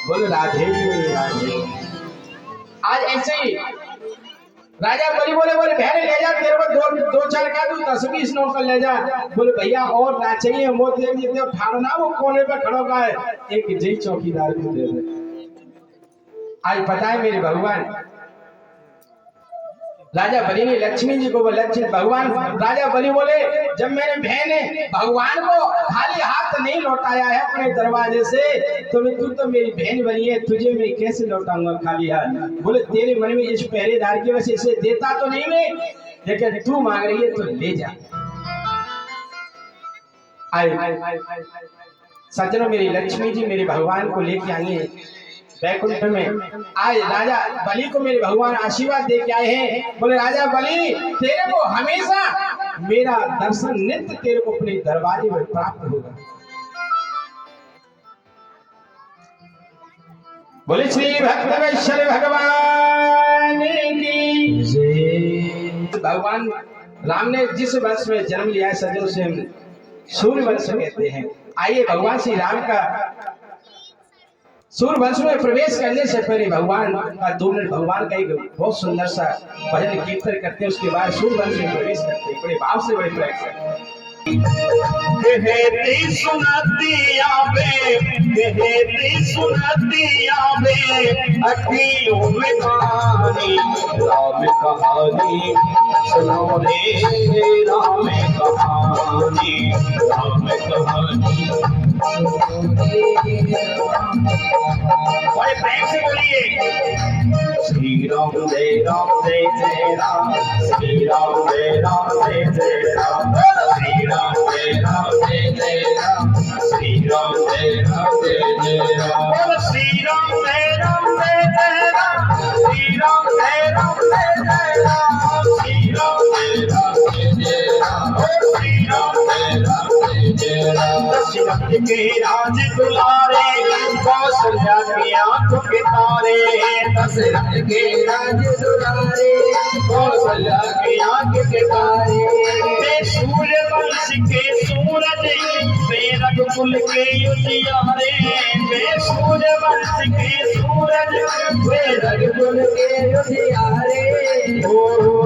बोले राधे राधे। आज ऐसे ही राजा बलि बोले बहन ले जा, तेरे को दो चार का दूं, 10-20 नौकर ले जा। बोले भैया और ना चाहिए, वो दे दिए ठाड़ना, वो कोने पे खड़ो का है, एक जय चौकीदार को दे दे। आज पता है मेरे भगवान राजा बलि ने लक्ष्मी जी को, वो लक्ष्मी भगवान राजा बलि बोले जब मेरे बहन ने भगवान को खाली हाथ नहीं लौटाया है अपने दरवाजे से, तो तू तो मेरी बहन बनी है, तुझे मैं कैसे लौटाऊंगा खाली हाथ। बोले तेरे मन में इस पहरेदार की वजह से देता तो नहीं मैं, लेकिन तू मांग रही है तो ले जा। आए सज्जनों, मेरी लक्ष्मी जी मेरे भगवान को लेके आई है वैकुंठ में। आज राजा बलि को मेरे भगवान आशीर्वाद दे के आए हैं। बोले राजा बलि तेरे को हमेशा मेरा दर्शन नित्य तेरे को अपने दरवाजे में प्राप्त होगा। बोले श्री भक्त वैश्य भगवान की जय। भगवान राम ने जिस वंश में जन्म लिया है सज्जनों से हम सूर्य वंश कहते हैं। आइए भगवान श्री राम का सूर्य वंश में प्रवेश करने से पहले भगवान का 2 मिनट भगवान का एक बहुत सुंदर सा भजन कीर्तन करते हैं, उसके बाद सूर्य वंश में प्रवेश करते हैं। बड़े भाव से बड़े प्रयास से सुनती आवे अखियों में कहानी राम कहानी सुनो रे राम कहानी राम कहानी। बड़े प्रेम से बोलिए श्री राम जय जय राम, श्री राम जय जय राम, श्री राम जय जय राम, श्री राम जय जय राम, श्री राम जय जय राम, श्री राम जय जय राम, श्री राम जय जय राम, श्री राम जय जय राम। दशरथ के राज दुलारे कौशल्या की आंख के तारे, दशरथ के राज दुलारे कौशल्या की आंख के तारे, वे सूर्य वंश के सूरज वे रघुकुल के उजियारे, वे सूर्य वंश के सूरज वे रघुकुल के उजियारे। ओ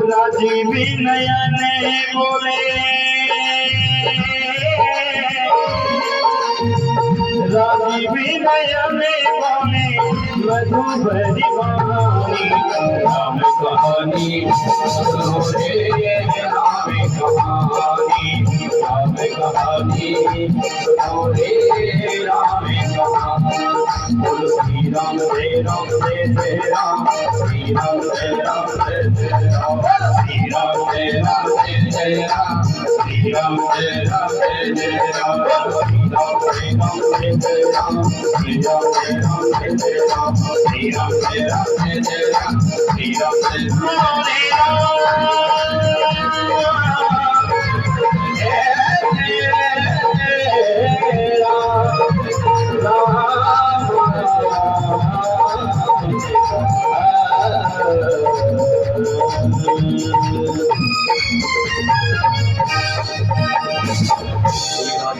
राजीव नयन बोले राजीव नयन बोले मधुबरी वाणी राम कहानी सुनो रे राम कहानी राम कहानी सुनो रे राम कहानी। बोल श्री राम जय राम, श्री राम जय जय राम, श्री राम जय जय राम, श्री राम जय जय राम, श्री राम जय जय राम, श्री राम जय जय राम, श्री राम जय जय राम, श्री राम जय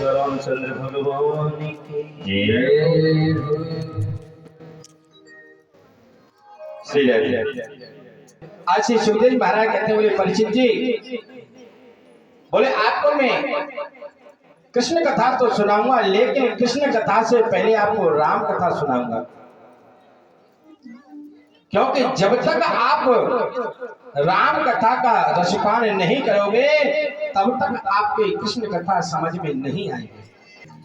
रामचंद्र भगवान की जय। आज श्री सुखदेव महाराज कहते हैं, बोले परीक्षित जी बोले आपको मैं कृष्ण कथा तो सुनाऊंगा, लेकिन कृष्ण कथा से पहले आपको राम कथा सुनाऊंगा, क्योंकि जब तक आप राम कथा का रसपान नहीं करोगे तब तक आपकी कृष्ण कथा समझ में नहीं आएगी।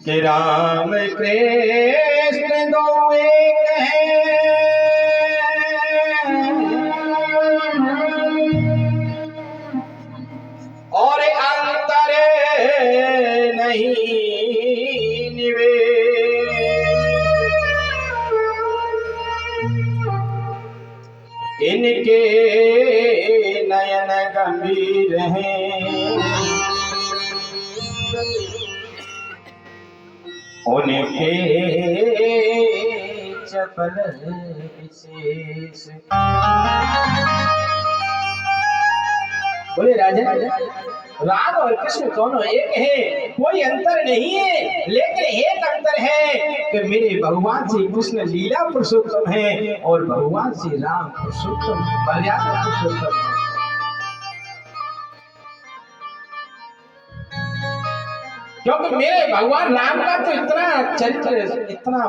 कि राम कृष्ण दो एक हैं, और अंतर नहीं निवेश, इनके नयन गंभीर हैं, उनके चपल विशेष। बोले राजा राम और कृष्ण दोनों एक है, कोई अंतर नहीं है, लेकिन एक अंतर है कि मेरे भगवान श्री कृष्ण लीला पुरुषोत्तम है और भगवान श्री राम पुरुषोत्तम मर्यादा पुरुषोत्तम है। क्योंकि मेरे भगवान राम का तो इतना चरित्र इतना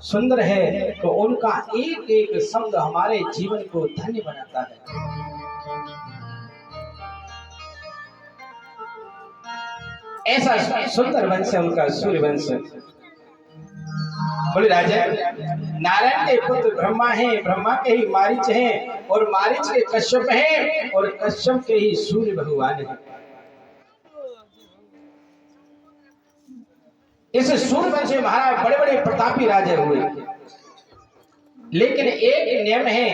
सुंदर है तो उनका एक एक शब्द हमारे जीवन को धन्य बनाता है। ऐसा सुंदर वंश है उनका, सूर्य वंश। बोले राजा, नारायण के पुत्र ब्रह्मा हैं, ब्रह्मा के ही मारीच हैं और मारीच के कश्यप हैं और कश्यप के ही सूर्य भगवान हैं। इस सूर्य वंश में महाराज बड़े बड़े प्रतापी राजा हुए, लेकिन एक नियम है,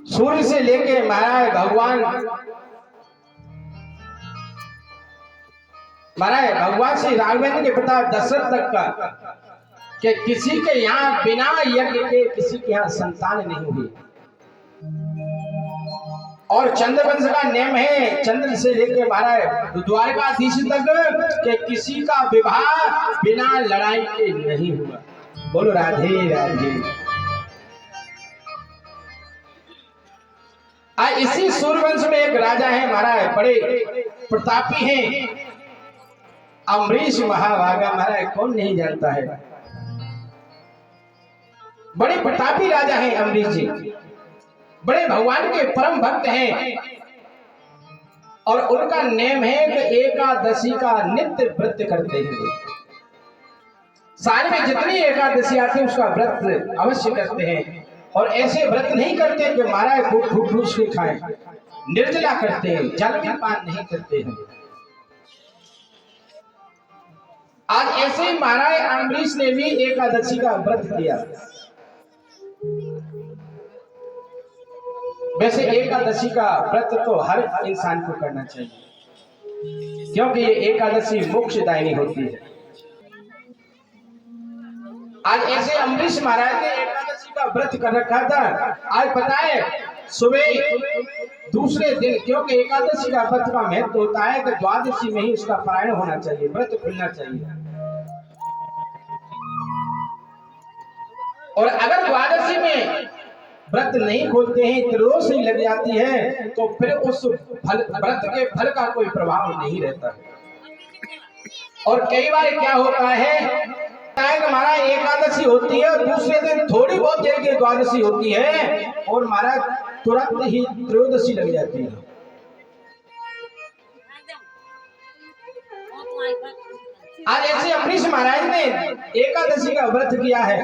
सूर्य से लेकर महाराज भगवान श्री राघवेंद्र के पिता दशरथ तक का कि किसी के यहाँ बिना यज्ञ के किसी के यहाँ संतान नहीं हुई। और चंद्र वंश का नियम है, चंद्र से लेकर महाराज द्वारकाधीश तक कि किसी का विवाह बिना लड़ाई के नहीं हुआ। बोलो राधे राधे। इसी सूर्यवंश में एक राजा है महाराज, बड़े प्रतापी हैं, अम्बरीश महाभागा। महाराज कौन नहीं जानता है, बड़े प्रतापी राजा हैं अम्बरीश जी, बड़े भगवान के परम भक्त हैं। और उनका नेम है कि एकादशी का नित्य व्रत करते हैं। साल में जितनी एकादशी आती है उसका व्रत अवश्य करते हैं। और ऐसे व्रत नहीं करते कि महाराज फूस के खाएं, निर्जला करते हैं, जल भी पान नहीं करते हैं। आज ऐसे ही महाराज अम्बरीश ने भी एकादशी का व्रत किया। वैसे एकादशी का व्रत तो हर इंसान को करना चाहिए, क्योंकि ये एकादशी मोक्षदायिनी होती है। आज ऐसे अम्बरीश महाराज ने एकादशी का व्रत कर रखा था। आज पता है सुबह दूसरे दिन, क्योंकि एकादशी का व्रत का महत्व होता है कि द्वादशी में ही उसका पारायण होना चाहिए, व्रत खुलना चाहिए। और अगर द्वादशी में व्रत नहीं खोलते हैं, त्रयोदशी लग जाती है, तो फिर उस व्रत के फल का कोई प्रभाव नहीं रहता है। और कई बार क्या होता है कि हमारा एकादशी होती है और दूसरे दिन थोड़ी बहुत देर की द्वादशी होती है और हमारा तुरंत ही त्रयोदशी लग जाती है। आज ऐसे अम्बरीश महाराज ने एकादशी का व्रत किया है।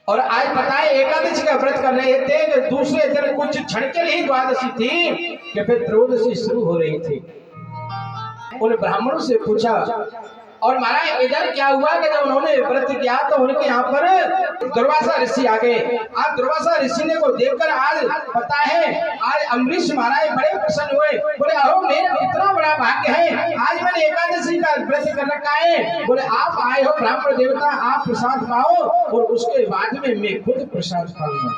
और आज पता है एकादशी का व्रत कर रहे थे कि दूसरे दिन कुछ क्षण के लिए द्वादशी थी कि फिर त्रयोदशी शुरू हो रही थी। उन ब्राह्मणों से पूछा, और महाराज इधर क्या हुआ कि जब उन्होंने व्रत किया तो उनके यहाँ पर दुर्वासा ऋषि आ गए। आज दुर्वासा ऋषि ने को देखकर आज पता है आज अम्बरीश महाराज बड़े प्रसन्न हुए। बोले अहो मेरा कितना बड़ा भाग्य है, आज मैंने एकादशी का व्रत कर रखा है। बोले आप आए हो ब्राह्मण देवता, आप प्रसाद पाओ और उसके बाद में मैं खुद प्रसाद पाऊंगा।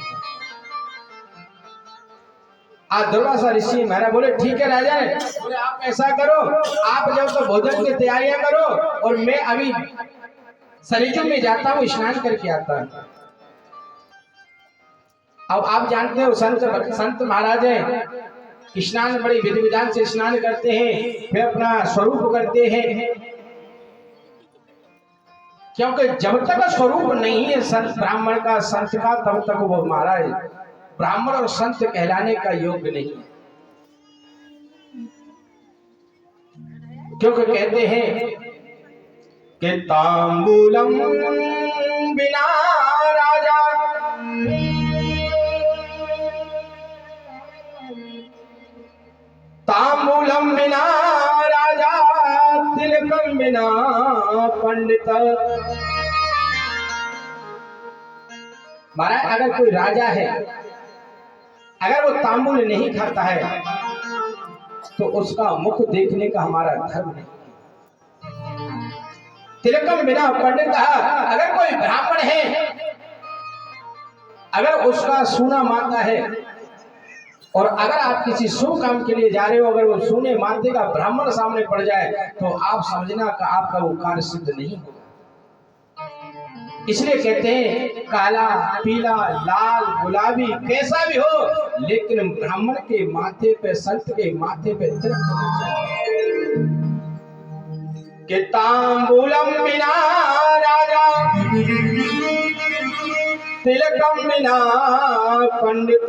आज दुर्वासा ऋषि महाराज बोले ठीक है राजा, बोले आप ऐसा करो, आप जब तो भोजन की तैयारियां करो और मैं अभी सरिजू में जाता हूँ, स्नान करके आता हूँ। अब आप जानते हो संत महाराज हैं, स्नान बड़ी विधि विधान से स्नान करते हैं, फिर अपना स्वरूप करते हैं। क्योंकि जब तक स्वरूप नहीं है संत ब्राह्मण का, संत का, तब तक वो महाराज ब्राह्मण और संत कहलाने का योग्य नहीं। क्योंकि कहते हैं कि तांबूलम बिना राजा, तांबूलम बिना राजा, तिलकम बिना पंडित। महाराज अगर कोई राजा है, अगर वो तांबूल नहीं खाता है तो उसका मुख देखने का हमारा धर्म नहीं। तिलकम बिना पंडित, अगर कोई ब्राह्मण है, अगर उसका सूना माता है और अगर आप किसी शुभ काम के लिए जा रहे हो, अगर वो सोने माथे का ब्राह्मण सामने पड़ जाए तो आप समझना कि आपका वो कार्य सिद्ध नहीं होगा। इसलिए कहते हैं काला, पीला, लाल, गुलाबी कैसा भी हो, लेकिन ब्राह्मण के माथे पे, संत के माथे पे तिलक होना चाहिए। कि तांबूलम बिना राजा, तिलकम बिना पंडित,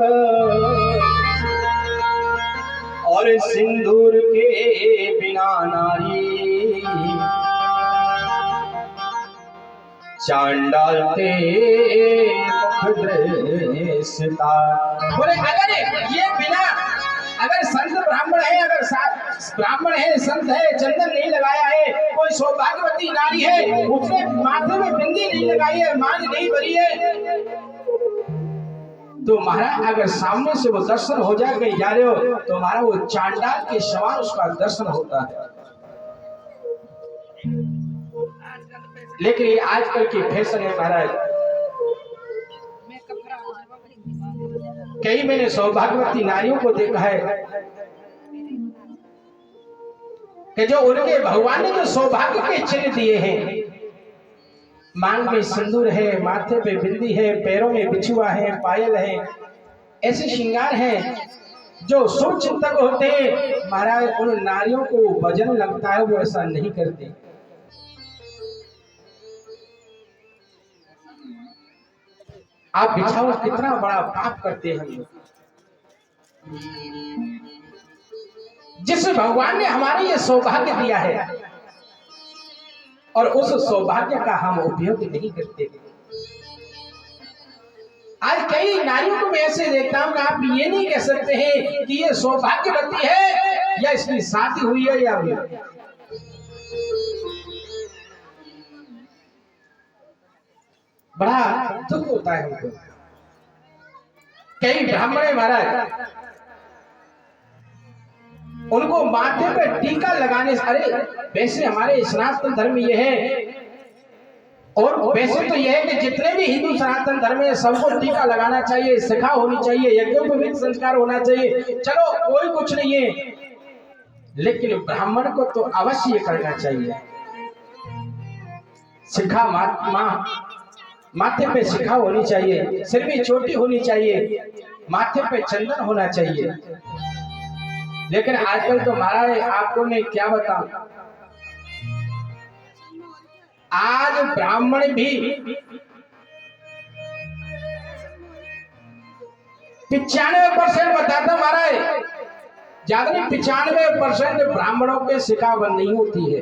और सिंदूर के बिना नारी, चांडाल ते मुख दृष्टा। बोले अगर ये बिना, अगर संत ब्राह्मण है, अगर ब्राह्मण है, संत है, चंदन नहीं लगाया है, कोई सौभाग्यवती नारी है, उसने माथे में बिंदी नहीं लगाई है, मांग नहीं भरी है, तो महाराज अगर सामने से वो दर्शन हो जाए, कहीं जा रहे हो तो हमारा वो चांडाल के समान उसका दर्शन होता है। लेकिन ये आजकल की फैशन है महाराज। कई मैंने सौभाग्यवती नारियों को देखा है कि जो उनके भगवान ने जो सौभाग्य के चिन्ह दिए हैं, मांग में सिंदूर है, माथे पे बिंदी है, पैरों में बिछुआ है, पायल है, ऐसे श्रृंगार हैं जो शुभ चिंतक होते हैं, महाराज उन नारियों को वजन लगता है, वो ऐसा नहीं करते। आप बिछाओ कितना बड़ा पाप करते हैं हम लोग। जिस भगवान ने हमारे ये सौभाग्य दिया है और उस सौभाग्य का हम उपयोग नहीं करते। आज कई नारियों को मैं ऐसे देखता हूं कि आप ये नहीं कह सकते हैं कि ये सौभाग्यवती है या इसकी शादी हुई है या हुई। बड़ा दुख होता है हमको। कई ब्राह्मण महाराज, उनको माथे पे टीका लगाने से, अरे वैसे हमारे सनातन धर्म ये है, और वैसे तो यह है कि जितने भी हिंदू सनातन धर्म है सबको टीका लगाना चाहिए, शिखा होनी चाहिए, यज्ञोपवीत संस्कार होना चाहिए, चलो कोई कुछ नहीं है, लेकिन ब्राह्मण को तो अवश्य करना चाहिए। शिखा माथे पे शिखा होनी चाहिए, सिर भी चोटी होनी चाहिए, माथे पे चंदन होना चाहिए। लेकिन आजकल तो महाराज आपको मैं क्या बताऊं, आज ब्राह्मण भी 95% बताता महाराज, ज्यादा नहीं 95% ब्राह्मणों के शिखा बंद नहीं होती है।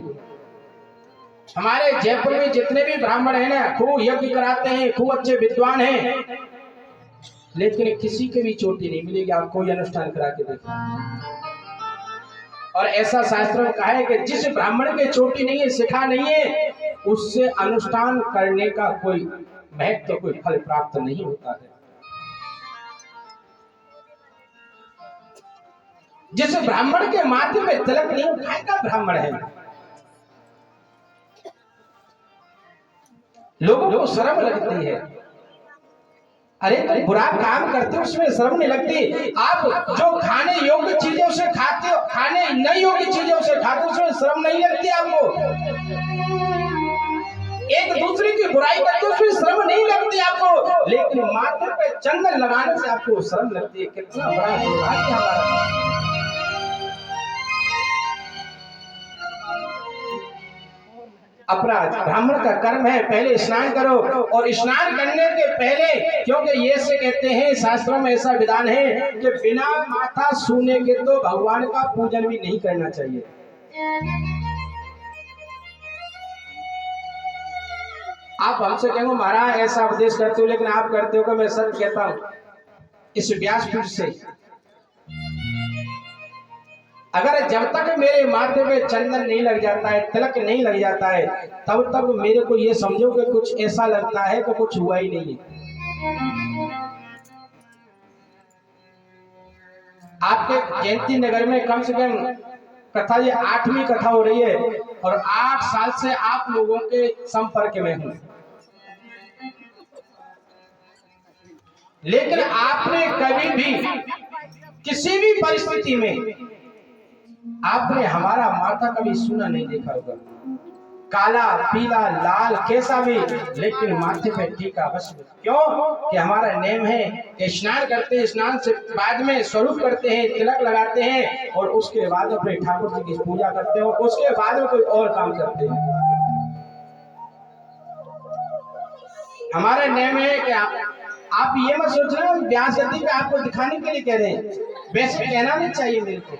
हमारे जयपुर में जितने भी ब्राह्मण हैं ना, खूब यज्ञ कराते हैं, खूब अच्छे विद्वान हैं, लेकिन किसी के भी चोटी नहीं मिलेगी। आप कोई अनुष्ठान करा के देखिए। और ऐसा शास्त्र में कहा है कि जिस ब्राह्मण के चोटी नहीं है, शिखा नहीं है, उससे अनुष्ठान करने का कोई महत्व, कोई फल प्राप्त नहीं होता है। जिस ब्राह्मण के माथे पे तिलक नहीं, खाएगा ब्राह्मण है। लोगों को शर्म लगती है, अरे तुम बुरा काम करते हो उसमें शर्म नहीं लगती। आप जो खाने योग्य चीजों से खाते हो, खाने नहीं योग्य चीजों से खाते हो, उसमें शर्म नहीं लगती आपको। एक दूसरे की बुराई करते हो उसमें शर्म नहीं लगती आपको, लेकिन माथे पे चंदन लगाने से आपको शर्म लगती है। कितना बड़ा दुर्भाग्य हमारा। अपराध ब्राह्मण का कर्म है, पहले स्नान करो, और स्नान करने के पहले, क्योंकि ये से कहते हैं शास्त्रों में ऐसा विधान है कि बिना माथा छूने के तो भगवान का पूजन भी नहीं करना चाहिए। आप हमसे कहेंगे महाराज ऐसा उपदेश करते हो, लेकिन आप करते हो कि मैं सच कहता हूं इस व्यासपीठ से, अगर जब तक मेरे माथे पे चंदन नहीं लग जाता है, तिलक नहीं लग जाता है, तब तक मेरे को ये समझो कि कुछ ऐसा लगता है कि कुछ हुआ ही नहीं है। आपके जयंती नगर में कम से कम कथा, ये 8वीं कथा हो रही है, और 8 साल से आप लोगों के संपर्क में हूं, लेकिन आपने कभी भी किसी भी परिस्थिति में आपने हमारा माथा कभी सुना नहीं देखा होगा, काला पीला लाल कैसा भी, लेकिन माथे पे टीका अवश्य। क्यों कि हमारा नेम है कि स्नान करते हैं, स्नान से बाद में स्वरूप करते हैं, तिलक लगाते हैं और उसके बाद अपने ठाकुर जी की पूजा करते हैं और उसके बाद में कोई और काम करते हैं। हमारा नेम है कि आप ये मत सोच रहे हो व्यास गति पे आपको दिखाने के लिए कह रहे हैं, वैसे कहना नहीं चाहिए मेरे को,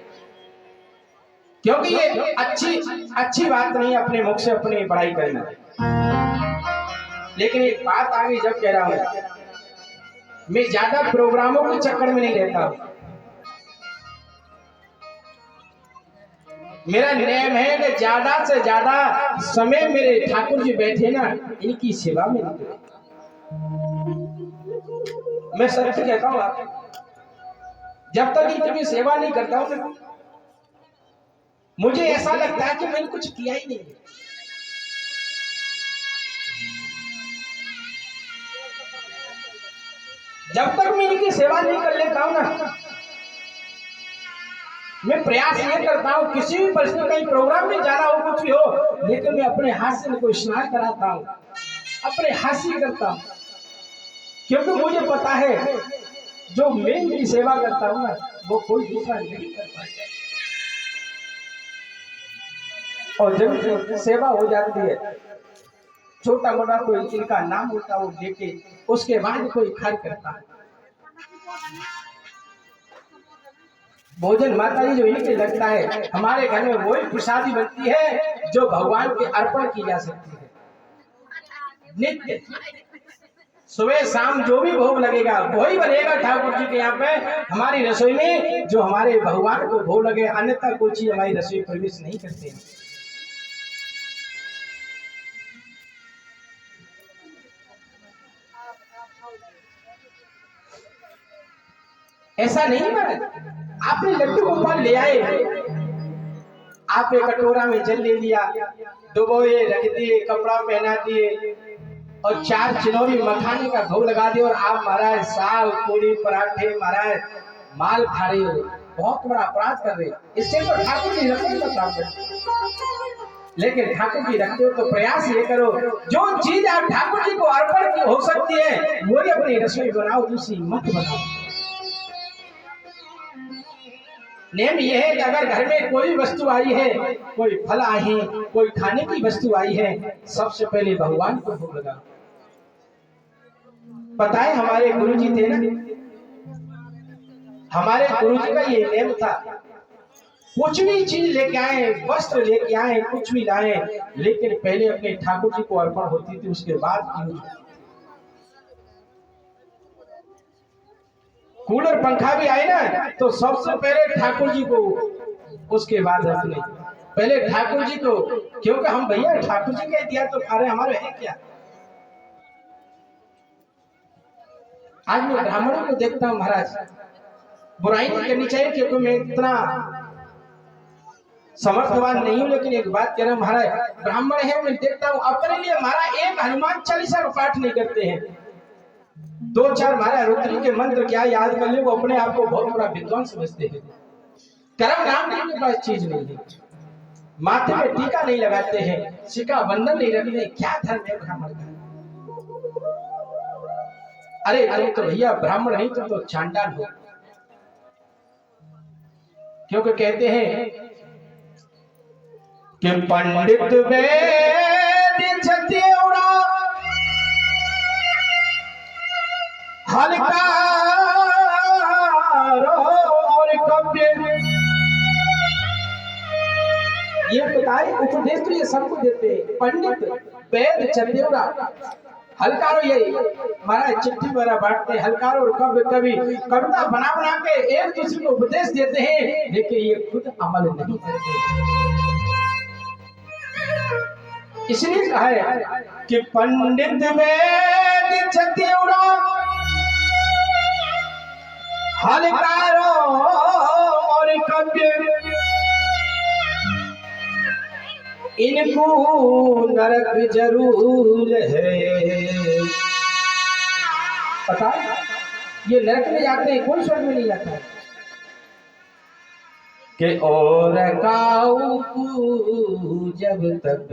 क्योंकि ये अच्छी बात नहीं अपने मुख से अपनी बड़ाई करना। लेकिन एक बात आगे जब कह रहा हूं, मैं ज्यादा प्रोग्रामों के चक्कर में नहीं रहता। मेरा नियम है कि ज्यादा से ज्यादा समय मेरे ठाकुर जी बैठे ना, इनकी सेवा में निकले। मैं सच कहता हूं, जब तक इनकी सेवा नहीं करता हूं मुझे ऐसा लगता है कि मैंने कुछ किया ही नहीं। जब तक मैं इनकी सेवा नहीं कर लेता हूं ना, मैं प्रयास ये करता हूं किसी भी परिस्थिति कहीं प्रोग्राम में जाना हो कुछ भी हो, लेकिन मैं अपने हाथ से इनको स्नान कराता हूं, अपने हाथ से करता हूं, क्योंकि मुझे पता है जो मैं इनकी सेवा करता हूं ना वो कोई दूसरा नहीं कर पाएगा। और जब सेवा हो जाती है, छोटा मोटा कोई इनका नाम होता वो लेके उसके बाद कोई खर्च करता है। भोजन माता जी जो इनके लगता है, हमारे घर में वही प्रसादी बनती है जो भगवान के अर्पण की जा सकती है। नित्य सुबह शाम जो भी भोग लगेगा वही बनेगा ठाकुर जी के यहाँ पे हमारी रसोई में, जो हमारे भगवान को भोग लगे, अन्यथा कोई चीज हमारी रसोई प्रवेश नहीं करते हैं। ऐसा नहीं महाराज, आपने लड्डू गोपाल ले आए, आप एक कटोरा में जल ले लिया, डुबोए रख दिए, कपड़ा पहना दिए और 4 चिनौरी मखाने का भोग लगा दिए और आप महाराज साग पूरी पराठे महाराज माल खा रहे हो, बहुत बड़ा अपराध कर रहे हो। इससे तो ठाकुर जी रखने का काम करते, लेकिन ठाकुर जी रखते हो तो प्रयास ये करो जो चीज आप ठाकुर जी को अर्पण की हो सकती है वही अपनी रसोई बनाओ, दूसरी मत बनाओ। नेम यह है कि अगर घर में कोई वस्तु आई है, कोई फल आए हैं, कोई खाने की वस्तु आई है, सबसे पहले भगवान को भोग लगाओ। पता है हमारे गुरुजी थे ना, हमारे गुरुजी का ये नेम था, कुछ भी चीज लेके आए, वस्त्र लेके आए, कुछ भी लाए, लेकिन पहले अपने ठाकुर जी को अर्पण होती थी, उसके बाद कूलर पंखा भी आए ना तो सबसे पहले ठाकुर जी को, उसके बाद अपने पहले ठाकुर जी को, क्योंकि हम भैया ठाकुर जी का दिया तो खा रहे, हमारे है क्या। आज मैं ब्राह्मणों को देखता हूँ महाराज, बुराई नहीं करनी चाहिए क्योंकि मैं इतना समर्थवान नहीं हूँ, लेकिन एक बात कह रहा हूँ महाराज, ब्राह्मण है मैं देखता हूँ अपने लिए महाराज एक हनुमान चालीसा का पाठ नहीं करते हैं, 2-4 महाराज रुद्री के मंत्र क्या याद कर ले, वो अपने आप को बहुत बड़ा विद्वान समझते हैं। कर्म नाम के पास चीज नहीं है, माथे में टीका नहीं लगाते हैं, शिखा बंधन नहीं रखते, क्या धर्म है ब्राह्मण का। अरे तुम तो भैया ब्राह्मण नहीं, तुम तो चांडाल हो, क्योंकि कहते हैं कि पंडित वेद जतेवड़ा हलकारो और कव्य, ये बताए उपदेश तो ये सबको देते हैं, पंडित वेद चंदेवरा हलकारो, ये महाराज चिट्ठी वगैरह बांटते, हलकारो और कव्य कवि कविता बना के एक दूसरे को उपदेश देते हैं, लेकिन ये खुद अमल नहीं करते। इसलिए कहा है कि पंडित वेद चंदेवरा हलकारो और कव्य, इनको नरक जरूर है। पता है ये नरक में जाते हैं, कोई स्वर्ग में नहीं जाता है। कि और काऊ जब तक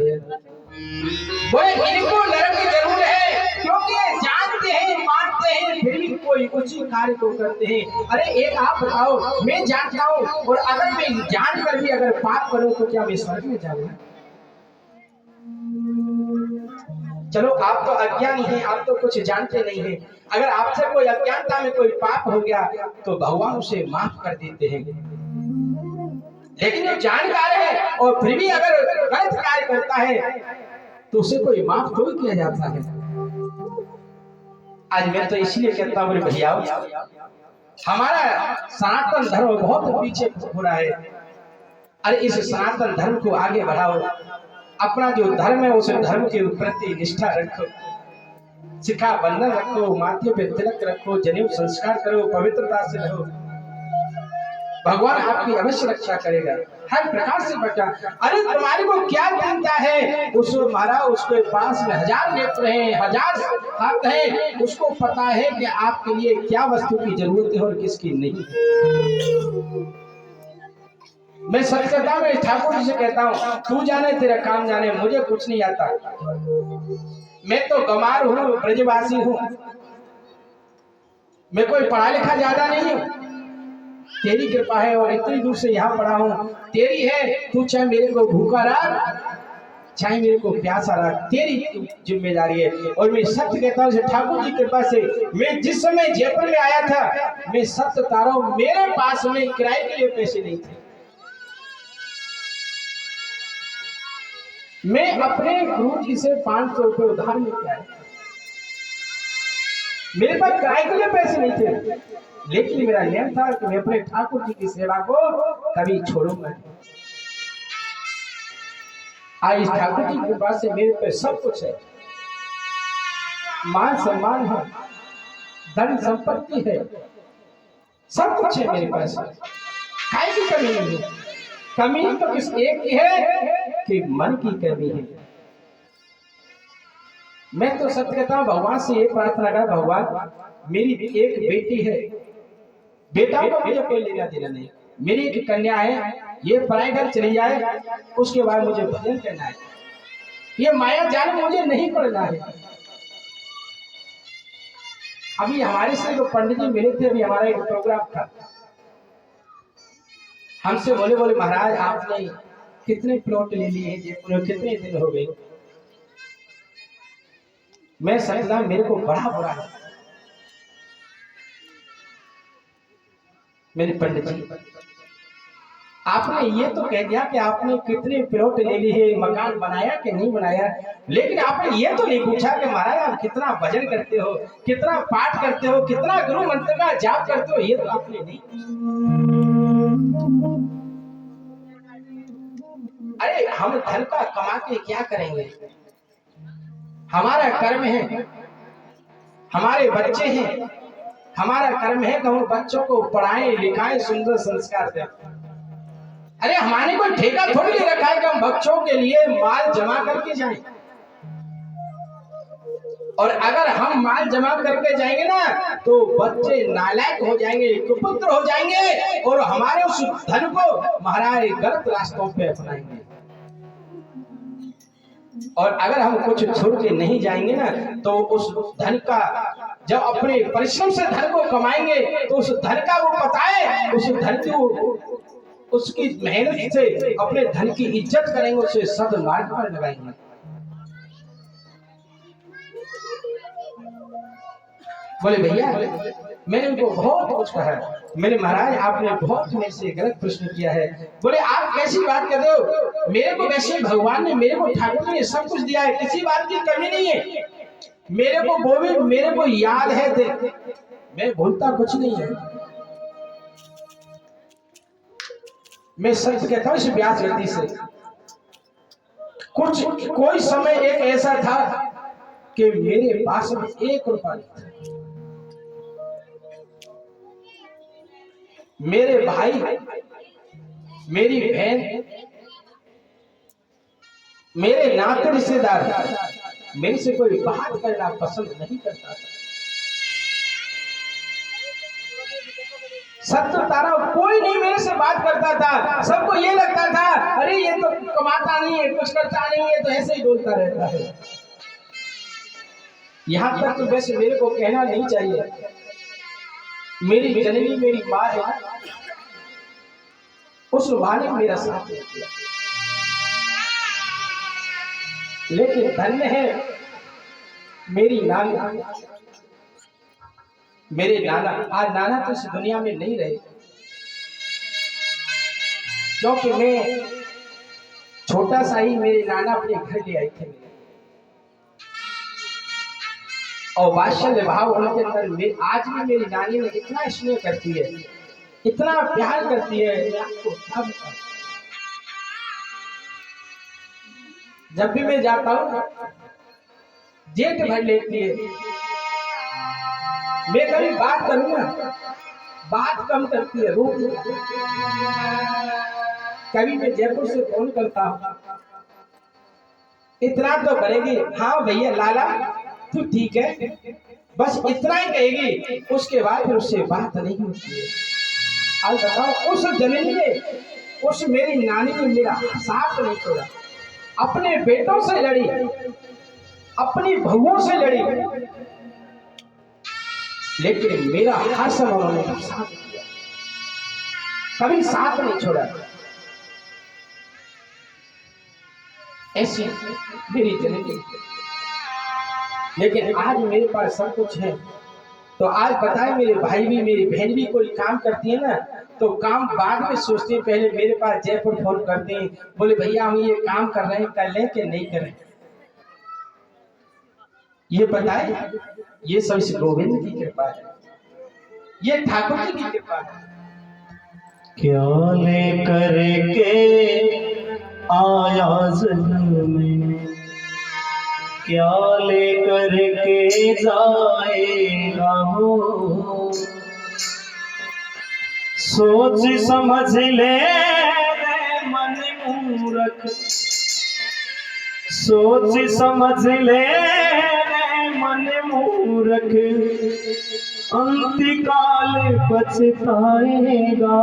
बोले इनको नरक की जरूर है, क्योंकि ये जानते हैं मानते हैं फिर भी कोई उसी कार्य को करते हैं। अरे एक आप बताओ, मैं जानता हूँ और अगर मैं जान कर भी अगर पाप करूं तो क्या मैं स्वर्ग में जाऊंगा? चलो आप तो अज्ञानी हैं, आप तो कुछ जानते नहीं हैं। अगर आपसे कोई अज्ञानता में कोई पाप हो गया तो भगवान उसे माफ कर देते हैं, लेकिन जो जानकार है और फिर भी अगर गलत कार्य करता है तो उसे कोई माफ थोड़ी किया जाता है। आज मैं तो इसलिए कहता हूँ भैया, हमारा सनातन धर्म बहुत पीछे हो रहा है। अरे इस सनातन धर्म को आगे बढ़ाओ, अपना जो धर्म है उस धर्म के प्रति निष्ठा रखो, शिखा बंधन रखो, माथे पे तिलक रखो, जनेऊ संस्कार करो, पवित्रता से रहो, भगवान आपकी अवश्य रक्षा करेगा, हर प्रकार से बचा। अरे तुम्हारे को क्या चिंता है? उस महाराज उसके पास में 1000 नेत्र हैं, 1000 हाथ हैं, उसको पता है कि आपके लिए क्या वस्तु की जरूरत है और किसकी नहीं। मैं सत्यता में ठाकुर जी से कहता हूँ, तू जाने तेरा काम जाने, मुझे कुछ नहीं आता। मैं तो गंवार हूँ, ब्रजवासी हूँ, मैं कोई पढ़ा लिखा ज्यादा नहीं हूँ, तेरी कृपा है और इतनी दूर से यहाँ पढ़ा हूँ, तेरी है। तू चाहे मेरे को भूखा रख, चाहे मेरे को प्यासा रख, तेरी जिम्मेदारी है। और मैं सत्य कहता हूँ ठाकुर की कृपा से, मैं जिस समय जयपुर में आया था, मैं सत्य बता रहा हूँ, मेरे पास में किराए के लिए पैसे नहीं थे। मैं अपने गुरु जी से 500 रुपये उधार लेके आया, मेरे पास किराए के लिए पैसे नहीं थे, लेकिन मेरा नियम था कि मैं अपने ठाकुर जी की सेवा को कभी छोड़ूंगा। आज इस ठाकुर जी के पास से मेरे पे सब कुछ है, मान सम्मान है, धन संपत्ति है, सब कुछ है मेरे पास, काय की कमी नहीं है। कमी तो इस एक की है कि मन की कमी है। मैं तो सत्य कहता हूं, भगवान से ये प्रार्थना कर, भगवान मेरी एक बेटी है, बेटा को मुझे कोई लेना देना नहीं, मेरी एक कन्या है, ये पराए घर चली जाए, उसके बाद मुझे भजन करना है, ये माया जाल मुझे नहीं पड़ना है। अभी हमारे से जो पंडित जी मिले थे, अभी हमारा एक प्रोग्राम था, हमसे बोले महाराज आपने कितने प्लॉट ले लिए हैं जयपुर में, कितने दिन हो गए? मैं समझा मेरे को बड़ा बुरा है। मेरे पंडित जी, आपने ये तो कह दिया कि आपने कितने प्लॉट ले लिए, मकान बनाया कि नहीं बनाया, लेकिन आपने ये तो नहीं पूछा कि महाराज आप कितना भजन करते हो, कितना पाठ करते हो, कितना गुरु मंत्र का जाप करते हो, ये तो आपने नहीं। अरे हम धन का कमा के क्या करेंगे? हमारा कर्म है, हमारे बच्चे हैं, हमारा कर्म है कि हम बच्चों को पढ़ाएं लिखाएं, सुंदर संस्कार दें। अरे हमारे कोई ठेका थोड़ी ले रखा है कि हम बच्चों के लिए माल जमा करके जाएं। और अगर हम माल जमा करके जाएंगे ना तो बच्चे नालायक हो जाएंगे, कुपुत्र हो जाएंगे और हमारे उस धन को महाराज गलत रास्तों पे अपनाएंगे। और अगर हम कुछ छोड़ के नहीं जाएंगे ना तो उस धन का, जब अपने परिश्रम से धन को कमाएंगे तो उस धन का वो पता है, उस धन की उसकी मेहनत से अपने धन की इज्जत करेंगे, उसे सद्मार्ग पर लगाएंगे। बोले भैया मैंने उनको बहुत कुछ कहा, मेरे महाराज आपने बहुत मेरे से गलत प्रश्न किया है। बोले आप कैसी बात कर रहे हो? मेरे को वैसे भगवान ने, मेरे को ठाकुर ने सब कुछ दिया है, किसी बात की कमी नहीं है। मेरे को वो भी मेरे को याद है, मैं भूलता कुछ नहीं है। मैं सच कहता हूँ इस व्यास गति से, कोई समय एक ऐसा था कि मेरे पास में 1 रुपया नहीं था। मेरे भाई, मेरी बहन, मेरे नाते रिश्तेदार मेरे से कोई बात करना पसंद नहीं करता था। सब तो तारा, कोई नहीं मेरे से बात करता था, सबको ये लगता था अरे ये तो कमाता नहीं है, कुछ करता नहीं है, तो ऐसे ही बोलता रहता है। यहाँ तक तो वैसे मेरे को कहना नहीं चाहिए, मेरी जननी मेरी माँ है, उस माँ ने मेरा साथ दिया। लेकिन धन्य है मेरी नाना, मेरे नाना। आज नाना तो इस दुनिया में नहीं रहे, क्योंकि मैं छोटा सा ही मेरे नाना अपने घर ले आए थे मेरे, और वात्सल्य भाव उनके अंदर आज भी मेरी नानी ने इतना स्नेह करती है, इतना प्यार करती है, मैं आपको क्या बताऊं। जब भी मैं जाता हूँ जेठ भर लेती है, मैं कभी बात करूंगा बात कम करती है, रोक। कभी मैं जयपुर से फोन करता हूँ, इतना तो करेगी हाँ भैया लाला तू ठीक है, बस इतना ही कहेगी, उसके बाद फिर उससे बात नहीं होती है। आज बताओ उस जननी ने, उस मेरी नानी ने मेरा साथ नहीं छोड़ा, अपने बेटों से लड़ी, अपनी बहुओं से लड़ी, लेकिन मेरा हर समय उन्होंने साथ दिया, कभी साथ नहीं छोड़ा। ऐसी मेरी जननी। लेकिन आज मेरे पास सब कुछ है, तो आज बताए मेरे भाई भी मेरी बहन भी कोई काम करती है ना, तो काम बाद में सोचते हैं, पहले मेरे पास जयपुर फोन करते हैं, बोले भैया हम ये काम कर रहे हैं, कर लें कि नहीं करें। ये बताए ये सब इस गोविंद की कृपा है, ये ठाकुर जी की कृपा है। क्या लेकर के आया जन्म में, क्या लेकर के जाएगा हो, सोच समझ ले मन मूर्ख, सोच समझ ले मन मूर्ख, अंतकाल पछताएगा।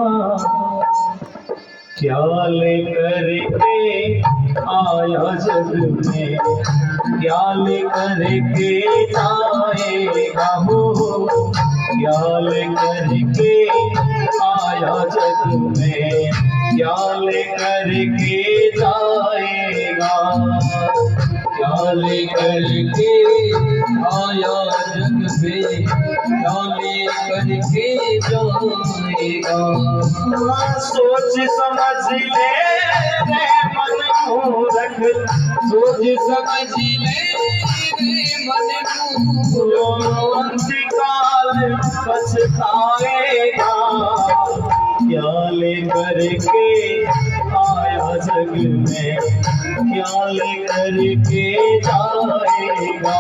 क्या लेकर के आया जग में, क्या लेकर के जाएगा हो, क्या लेकर के आया जग में, क्या लेकर के जाएगा, क्या लेकर के आया जग में, क्या लेकर के जाएगा। सोच समझ ले मन मूर्ख, सोच समझ ले मन मूर्ख, अंतकाल पछताएगा। क्या लेकर के आया जग में, क्या लेकर के जाएगा।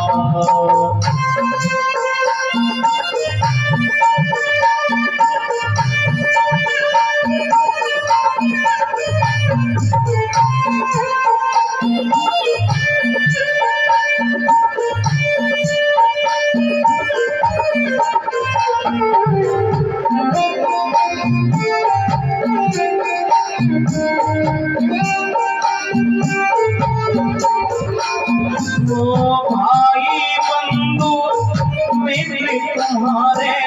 भाई बंधु मित्र तुम्हारे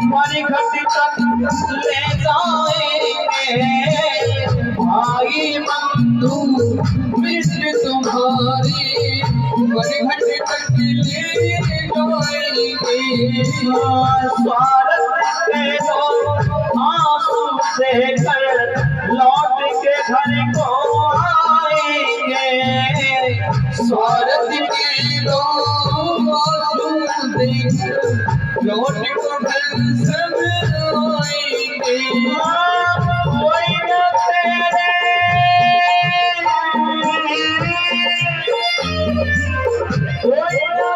मरघट तक ले जाएंगे, भाई बंधु मित्र तुम्हारे मरघट तक ले जाएंगे। स्वार्थ के लोग आंसू देकर लौट के घर को आएंगे, स्वार्थ के लोग आंसू देकर लौट को घर सब आएंगे। कोई न तेरे कोई न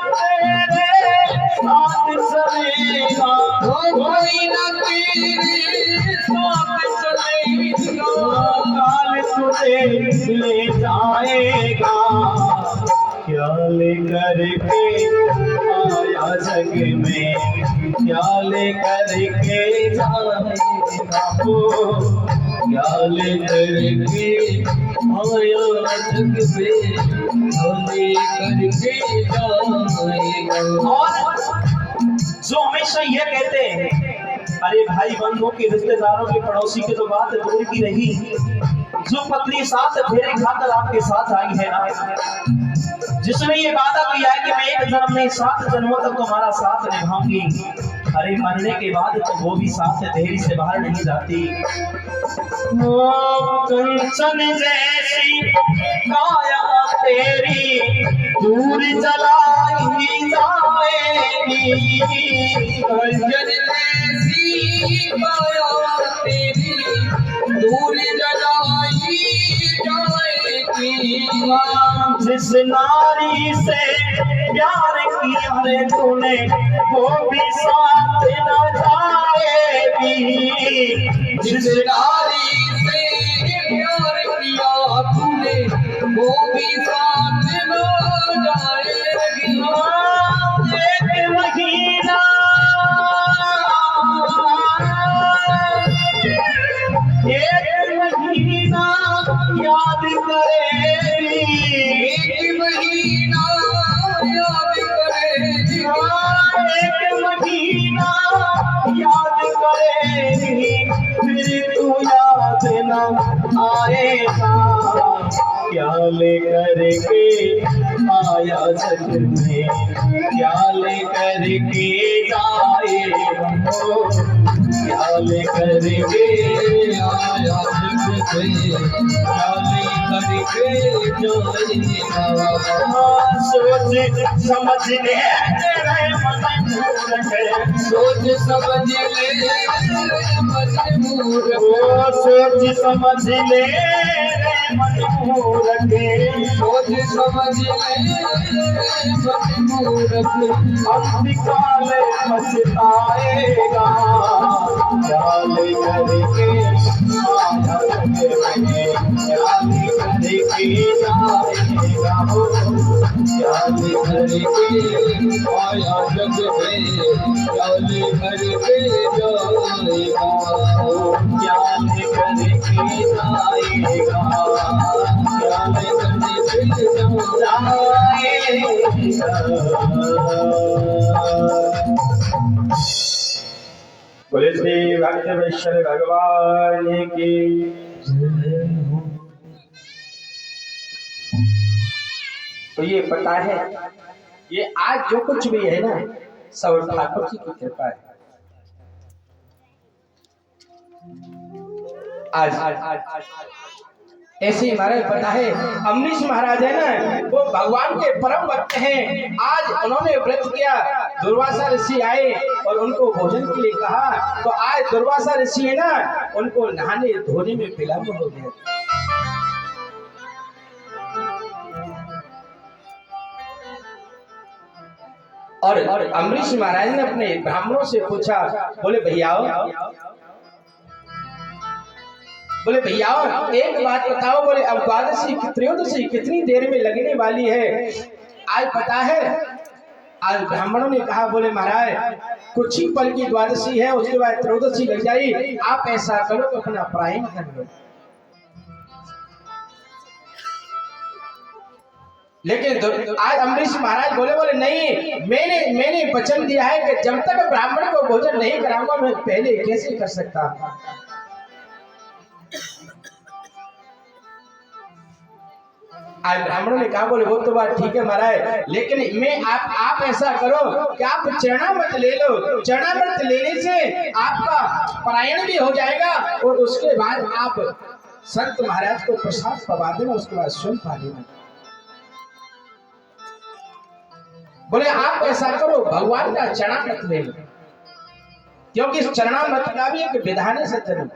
तेरे साथ चलेगा, कोई न तेरे साथ चलेगा, काल तुझे ले जाएगा। क्या लेकर के आया जग में, क्या करके जाएगा वो, ख्याल करके आया जग में, ख्याल करके जाएगा। और जो हमेशा ये कहते हैं, अरे भाई बंधुओं के, रिश्तेदारों के, पड़ोसी के तो बात दूर की रही, जो पत्नी साथ फेरे खाकर आपके साथ आई है ना, जिसने ये वादा किया है कि मैं एक जन्म में 7 जन्मों तक तुम्हारा साथ निभाऊंगी, अरे मरने के बाद तो वो भी साथ देरी से बाहर नहीं जाती। कंचन जैसी काया तेरी दूर चलाई जाएगी, कंचन जैसी काया तेरी दूर जलाई जाएगी। जिस नारी से प्यार किया रे तूने, वो भी साथ न जाएगी। जिस नारी से प्यार किया तूने, वो भी साथ न जाएगी। एक महीना याद करेगी, एक महीना याद करेगी, एक महीना याद करेगी, फिर तू याद न आएगा। क्या लेकर के आया जग में, क्या लेकर के जाएगा वो, क्या लेकर के आया जग में, क्या लेकर के जाएगा। सोच समझ ले तेरे मजबूर है, सोच समझ ले मजबूर, सोच समझ ले मजबूर के, सोच समझ ले मजबूर के, अंतिकाल पछताएगा। क्या लेकर के आया जग में, क्या लेकर के जाएगा वो, क्या लेकर के आया जग में, क्या लेकर के जाएगा, क्या लेकर के जाएगा, क्या लेकर के जाएगा। बोले श्री भक्तेश्वर भगवान की। तो ये पता है, ये आज जो कुछ भी है ना, सब ठाकुर जी की कृपा है। आज ऐसे हमारे पता है, अमरीश महाराज है ना, वो भगवान के परम भक्त हैं। आज उन्होंने व्रत किया, दुर्वासा ऋषि आए और उनको भोजन के लिए कहा, तो आज दुर्वासा ऋषि है ना, उनको नहाने धोने में विलंब हो गया। और अमरीश महाराज ने अपने ब्राह्मणों से पूछा, बोले भैया एक बात बताओ, बोले अब द्वादशी त्रयोदशी कितनी देर में लगने वाली है, आज पता है? आज ब्राह्मणों ने कहा, बोले महाराज कुछ ही पल की द्वादशी है, उसके बाद त्रयोदशी लग जाएगी, आप ऐसा करो तो अपना प्रायण कर लो। लेकिन आज अमरीश महाराज बोले नहीं, मैंने वचन दिया है कि जब तक ब्राह्मण को भोजन नहीं कराऊंगा मैं पहले कैसे कर सकता। आज ब्राह्मणों ने कहा, बोले वो तो बात ठीक है महाराज, लेकिन मैं आप ऐसा करो कि आप चरणामृत ले लो, चरणामृत लेने से आपका परायण भी हो जाएगा और उसके बाद आप संत महाराज को प्रसाद पवा देना, उसके बाद स्वयं पा लेना। बोले आप ऐसा करो, भगवान का चरणामृत ले लो, क्योंकि इस चरणामृत का भी एक विधान है सज्जनों।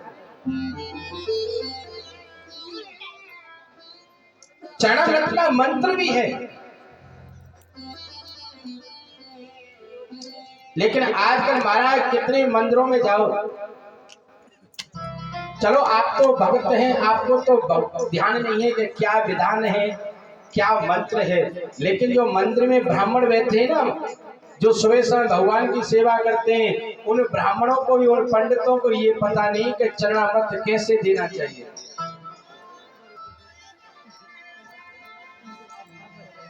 चरणामृत का मंत्र भी है, लेकिन आजकल महाराज कितने मंदिरों में जाओ, चलो आप तो भक्त हैं, आपको तो ध्यान नहीं है कि क्या विधान है, क्या मंत्र है, लेकिन जो मंदिर में ब्राह्मण बैठे हैं ना, जो सुबह शाम भगवान की सेवा करते हैं, उन ब्राह्मणों को भी, उन पंडितों को ये पता नहीं कि चरणामृत कैसे देना चाहिए।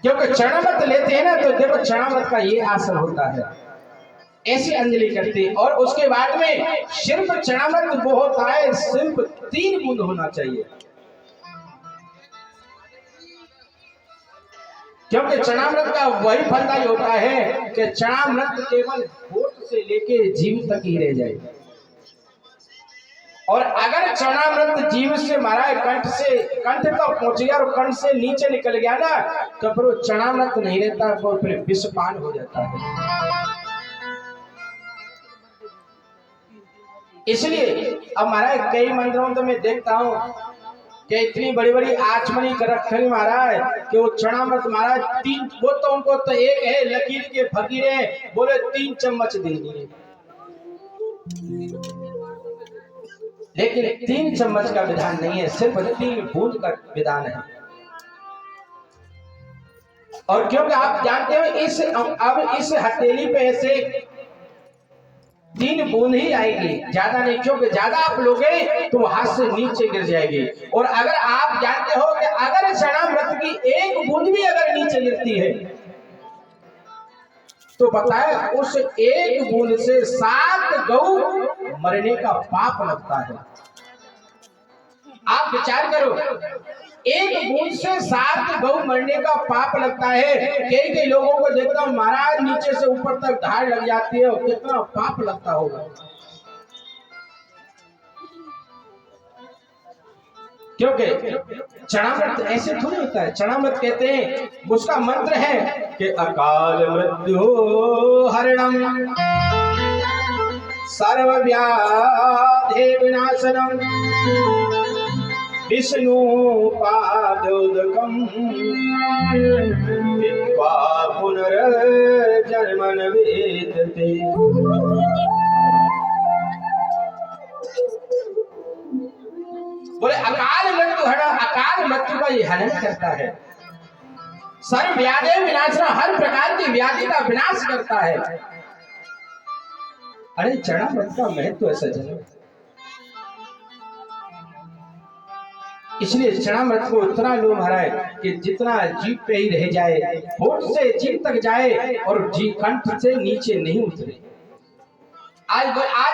क्योंकि चरणामृत लेते हैं ना, तो देखो चरणामृत का ये असर होता है, ऐसी अंजलि करते हैं। और उसके बाद में सिर्फ चरणामृत वो होता है, सिर्फ 3 बूंद होना चाहिए। क्योंकि चरणामृत का वही फलदायी होता है कि चरणामृत केवल होठ से लेके जीभ तक ही रह जाए। और अगर चरणामृत जीभ से मारा कंठ तक पहुंच गया और कंठ से नीचे निकल गया ना, तो फिर वो चरणामृत नहीं रहता, वो फिर विषपान हो जाता है। इसलिए अब महाराज कई मंदिरों तो मैं देखता हूँ कि इतनी बड़ी बड़ी आचमनी कर रखी महाराज कि वो चरणामृत महाराज 3, वो तो उनको तो एक है लकीर के फकीर है, बोले 3 चम्मच दे दिए, लेकिन 3 चम्मच का विधान नहीं है, सिर्फ 3 बूंद का विधान है। और क्योंकि आप जानते हो इस हथेली पे ऐसे 3 बूंद ही आएगी, ज्यादा नहीं, क्योंकि ज्यादा आप लोगे तो हाथ से नीचे गिर जाएगी। और अगर आप जानते हो कि अगर चरणामृत की 1 बूंद भी अगर नीचे गिरती है, तो बताए उस 1 बूंद से 7 गौ मरने का पाप लगता है। आप विचार करो, 1 बूंद से 7 गौ मरने का पाप लगता है। कई लोगों को देखता हूं महाराज नीचे से ऊपर तक धार लग जाती है, कितना पाप लगता होगा। क्योंकि चरणामृत ऐसे थोड़ी होता है। चरणामृत कहते हैं, उसका मंत्र है कि अकाल मृत्यु हरणम सर्व व्याधि विनाशनम विष्णु पादोदकम विद्वा पुनर्जन्मन वेदते। बोले अकाल मृत्यु हरण, अकाल मृत्यु का ये हरण करता है। सर्व व्याधि विनाशना, हर प्रकार की व्याधि का विनाश करता है। अरे चरणामृत का महत्व ऐसा जन, इसलिए चरणामृत को इतना लो महाराज कि जितना जीभ पे ही रह जाए, होठ से जीभ तक जाए और जीभ कंठ से नीचे नहीं उतरे। आज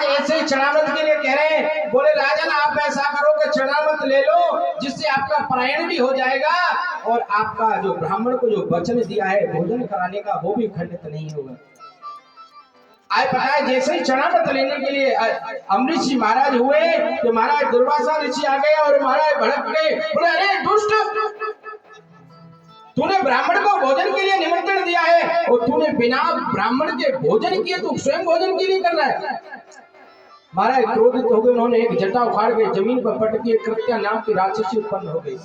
ऐसे ही चरणामृत के लिए कह रहे हैं, बोले राजन आप ऐसा करो कि चरणामृत ले लो, जिससे आपका प्रायण भी हो जाएगा और आपका जो ब्राह्मण को जो वचन दिया है भोजन कराने का, वो भी खंडित नहीं होगा। आज पता है, जैसे ही चरणामृत लेने के लिए अमरीश जी महाराज हुए तो महाराज दुर्वासा ऋषि आ गया और महाराज भड़क गए, बोले अरे दुष्ट, तूने ब्राह्मण को भोजन के लिए निमंत्रण दिया है और तूने बिना ब्राह्मण के भोजन किए तू स्वयं भोजन के लिए कर रहा है। महाराज क्रोधित हो गए, उन्होंने एक जटा उखाड़ के जमीन पर पटकी, कृत्या नाम की राक्षसी उत्पन्न हो गई।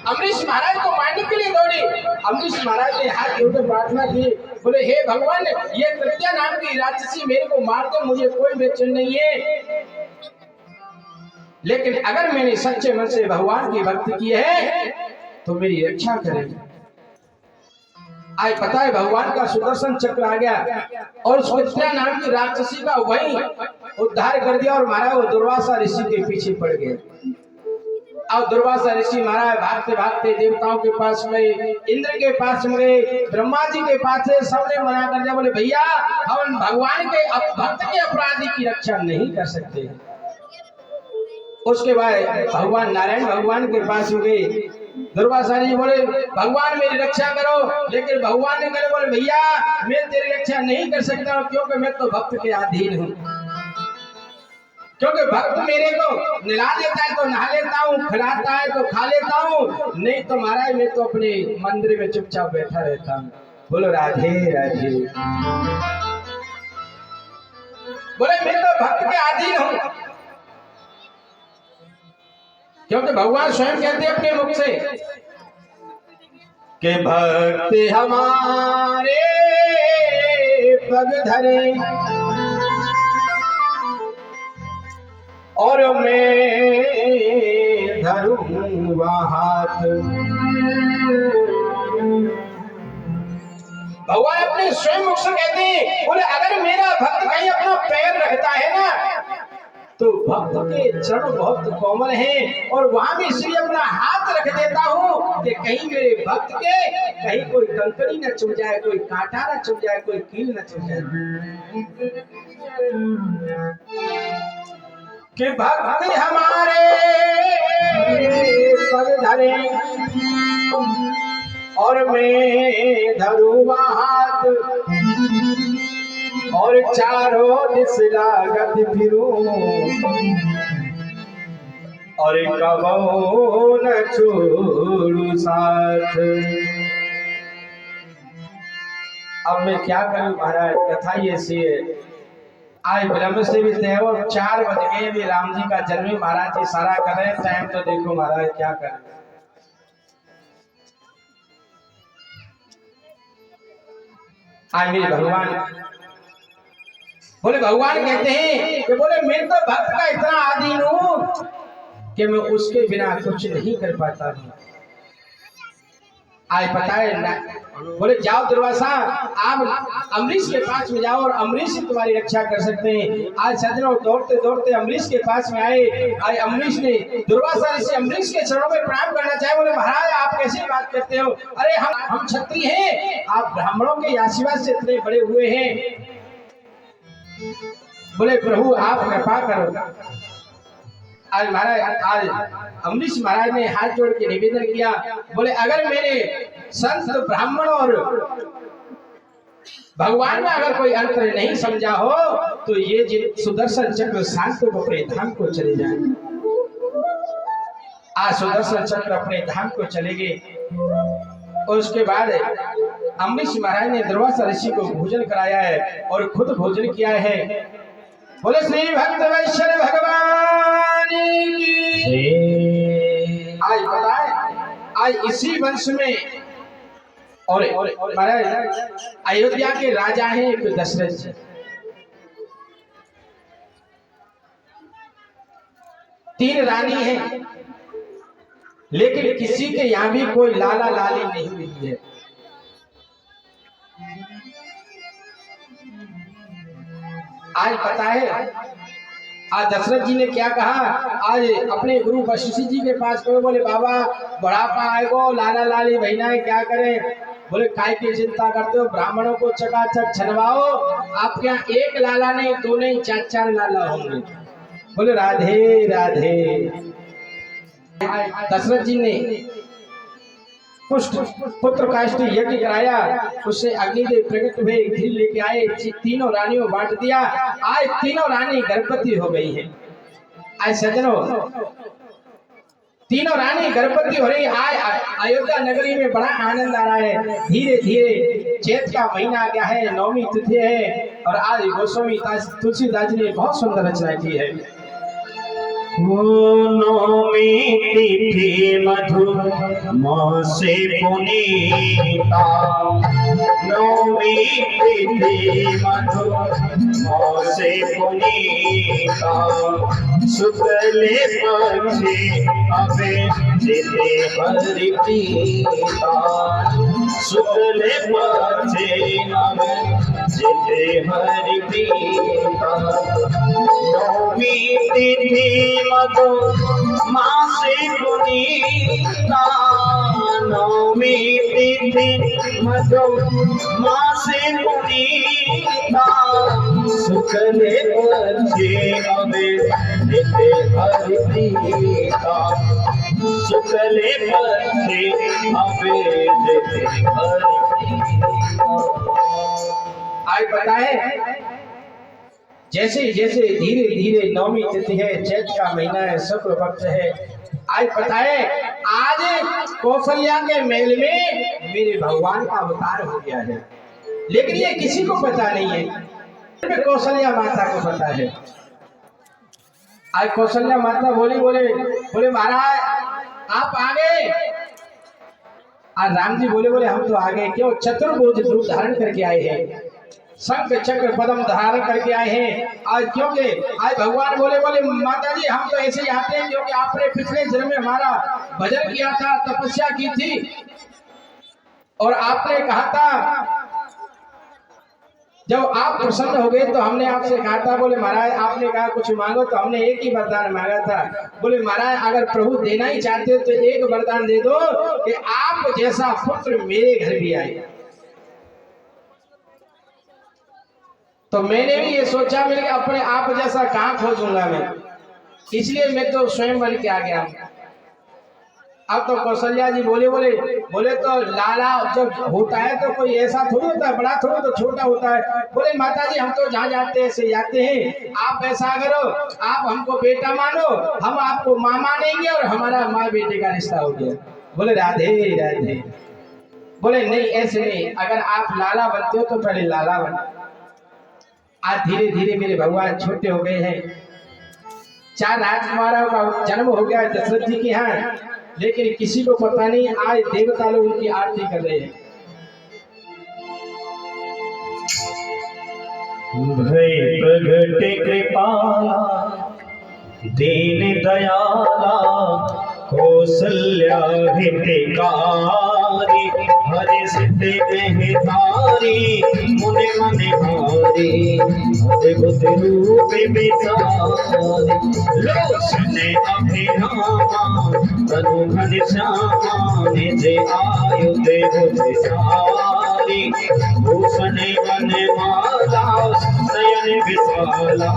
अमरीश महाराज को मारने के लिए दौड़े। अमरीश महाराज ने हाथ जोड़कर प्रार्थना की, बोले हे भगवान, ये कृत्या नाम की राक्षसी मेरे को मार दो, मुझे कोई बेचैन नहीं है, लेकिन अगर मैंने सच्चे मन से भगवान की भक्ति की है तो मेरी रक्षा करेंगे। आज पता है भगवान का सुदर्शन चक्र आ गया और उस कृत्या नाम की राक्षसी का वही उद्धार कर दिया और महाराज वो दुर्वासा ऋषि के पीछे पड़ गए। अब दुर्वासा ऋषि महाराज भागते भागते देवताओं के पास में, इंद्र के पास में गए, ब्रह्मा जी के पास से, सबने मना कर दिया, बोले भैया हम भगवान के भक्त के अपराधी की रक्षा नहीं कर सकते। उसके बाद भगवान नारायण भगवान के पास में गए, दुर्वासा जी बोले भगवान मेरी रक्षा करो, लेकिन भगवान ने कहा, बोले भैया मैं तेरी रक्षा नहीं कर सकता क्योंकि मैं तो भक्त के अधीन हूँ, क्योंकि भक्त मेरे को नहला देता है तो नहा लेता हूँ, खिलाता है तो खा लेता हूँ, नहीं तो महाराज मैं तो अपने मंदिर में चुपचाप बैठा रहता हूँ। बोलो राधे राधे। बोले मैं तो भक्त के अधीन हूँ, क्योंकि भगवान स्वयं कहते हैं अपने मुख से कि भक्त हमारे पग धरे और मैं धरूंगा हाथ, भगवान अपने स्वयं मुख से कहते हैं, बोले अगर मेरा भक्त कहीं अपना पैर रखता है ना, तो भक्त के चरण बहुत कोमल हैं और वहां भी इसलिए अपना हाथ रख देता हूं कि कहीं मेरे भक्त के कहीं कोई कंकड़ी न चुभ जाए, कोई कांटा न चुभ जाए, कोई कील न चुभ जाए। कि भक्त हमारे पग धरे और मैं धरूँ हाथ और चारों दिस लागत फिरूं और कबो न छोड़ू साथ। अब मैं क्या करूं महाराज, कथा ये सी है। आज ब्रह्म से भी तय और 4 बज गए, भी राम जी का जन्म महाराज जी सारा कर रहे हैं। टाइम तो देखो महाराज क्या कर। आज मेरे भगवान बोले, भगवान कहते हैं कि बोले मैं तो भक्त का इतना आदीन हूं कि मैं उसके बिना कुछ नहीं कर पाता हूं। आज पता है ना, बोले जाओ दुर्वासा, आप अम्बरीश के पास में जाओ और अम्बरीश ही तुम्हारी रक्षा कर सकते हैं। आज सज्जनों दौड़ते दौड़ते अम्बरीश के पास में आए। आज अम्बरीश ने दुर्वासा ऋषि अम्बरीश के चरणों में प्रणाम करना चाहे। बोले महाराज आप कैसी बात करते हो, अरे हम क्षत्रिय हैं, आप ब्राह्मणों के आशीर्वाद से इतने बड़े हुए हैं। बोले प्रभु आप कृपा करो। आज महाराज, आज अम्बरीश महाराज ने हाथ जोड़ के निवेदन किया, बोले अगर मेरे संत ब्राह्मण और भगवान में अगर कोई अंतर नहीं समझा हो तो ये सुदर्शन चक्र शांत अपने धाम को चले जाए। आज सुदर्शन चक्र अपने धाम को चले गए और उसके बाद अम्बरीश महाराज ने दुर्वासा ऋषि को भोजन कराया है और खुद भोजन किया है। बोले श्री भक्त वैष्णव भगवान की। आज बताए, आज इसी वंश में और महाराज अयोध्या के राजा हैं एक दशरथ जी। 3 रानी हैं, लेकिन किसी के यहाँ भी कोई लाला लाली नहीं हुई है। आज पता है आज दशरथ जी ने क्या कहा, आज अपने गुरु वशिष्ठ जी के पास गए। बोले बाबा बुढ़ापा आएगो, लाला लाली बहना क्या करें। बोले काय की चिंता करते हो, ब्राह्मणों को चकाचक छनवाओ, आपके यहाँ 1 लाला नहीं 2 नहीं 4 लाला होंगे। बोले राधे राधे। दशरथ जी ने पुत्र काष्ठ यज्ञ कराया, उससे अग्निदेव प्रकट हुए, घी लेके आए, 3 रानियों बांट दिया। आज 3 रानी गर्भवती हो गई है। आज सज्जनों 3 रानी गर्भवती हो रही। आज अयोध्या नगरी में बड़ा आनंद आ रहा है। धीरे धीरे चैत का महीना आ गया है, 9वीं तिथि है और आज गोस्वामी तुलसीदास जी ने बहुत सुंदर रचना की है। नौमी तिथि मधु मासे पुनीता, नौमी तिथि मधु मासे पुनीता, शुक्ले पक्षे अबे जिते हरि प्रीता, शुक्ले पक्षे अबे जिते हरि प्रीता, नौमी तिथि मधु मासे पुनीता, नौमी तिथि मधु मासे पुनीता, शुक्ले पक्षे अबे जिते हरि प्रीता, शुक्ले पक्षे अबे जिते हरि प्रीता। आज बताए जैसे जैसे धीरे धीरे 9वीं तिथि है, चैत का महीना है, शुक्ल पक्ष है। आज बताए आज कौशल्या के महल में मेरे भगवान का अवतार हो गया है, लेकिन ये किसी को पता नहीं है। कौशल्या माता को पता है। आज कौशल्या माता बोले महाराज आप आ गए। आज राम जी बोले हम तो आ गए। क्यों? चतुर्भुज रूप धारण करके आए हैं, शंख चक्र पद्म धारण करके आए हैं। आज क्योंकि आज भगवान बोले माता जी हम तो ऐसे ही आते हैं क्योंकि आपने पिछले जन्म में हमारा भजन किया था, तपस्या की थी और आपने कहा था जब आप प्रसन्न हो गए तो हमने आपसे कहा था, बोले महाराज आपने कहा कुछ मांगो, तो हमने एक ही वरदान मांगा था। बोले महाराज अगर प्रभु देना ही चाहते हो तो एक वरदान दे दो कि आप जैसा पुत्र मेरे घर भी आए। तो मैंने भी ये सोचा मेरे अपने आप जैसा कहाँ खोजूंगा मैं, इसलिए मैं तो स्वयं बन के आ गया। अब तो कौशल्या जी बोले तो लाला जब होता है तो कोई ऐसा थोड़ी होता है, बड़ा थोड़ा तो छोटा होता है। बोले माता जी हम तो जहाँ जाते हैं ऐसे जाते हैं, आप ऐसा करो आप हमको बेटा मानो, हम आपको माँ मानेंगे और हमारा माँ बेटे का रिश्ता हो गया। बोले राधे राधे। बोले नहीं ऐसे नहीं, अगर आप लाला बनते हो तो पहले लाला बन। आज धीरे धीरे मेरे भगवान छोटे हो गए हैं, 4 राजकुमारों का जन्म हो गया दशरथ जी के यहाँ, लेकिन किसी को पता नहीं। आज देवता लोग उनकी आरती कर रहे हैं। भय प्रगट कृपाला दीन दयाला कौशल्या हितकारी हरि सिद्धि मेहतारी मुनि मन हारी अद्भुत रूप विचारी लोचने अभिरामा तनु घन श्यामा निज आयुध बुझ सारी भूषण वन माला नयन विशाला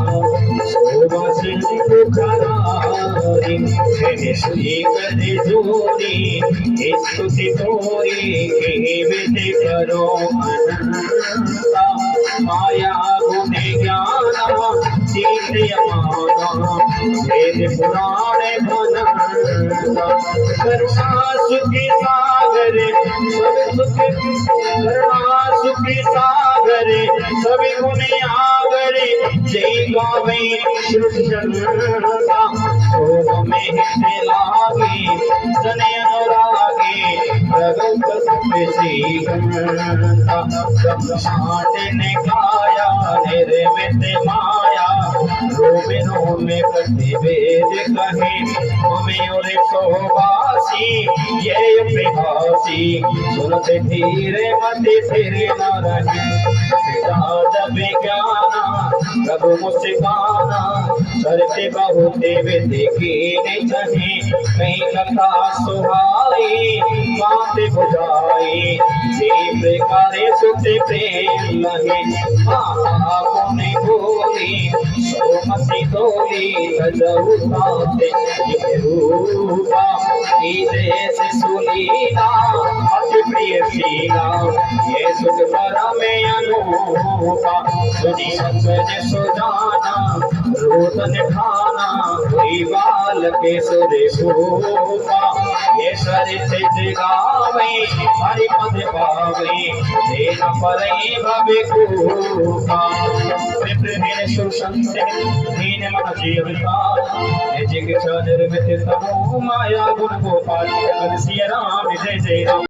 शोभा सिंधु खरारी श्री कर जोरी स्तुति तोरी के विधि करो अनंता माया गुण ज्ञाना तीर्थ यमाना वेद पुराण भनंता करुणा सुखी सागर सब सुख करुणा सुखी सागर सभी गुण आगर जय गावे श्रुति जनता शोभ में हित लागे जन अनुरागे प्रगल्भ सुखी गंता ब्रह्मांड ने गाया निर्मित माया रोमिनो में प्रति वेद कहे हमें और सोवासी ये प्रभासी सुनते धीरे मति फिर न रहे जब ज्ञाना प्रभु मुस्काना करते बहुत देखे नहीं चाहे कहीं कथा सुहाई बात बुझाई जे प्रकार सुख प्रेम लगे आपको ने बोली सोमति तोली गजउताते ये रूपा देश सुनीला अति प्रिय शीला ये सुख परम अनूपा सुनी वचन सुजाना रोदन खाना कोई बाल के सुरे भूपा ये सरित जगावे हरि पद पावे देना परे भवे कूपा प्रेम सुसंत दीन मन जीवता जग निर्मित तमो माया गुण गोपाल सिया राम जय जय राम।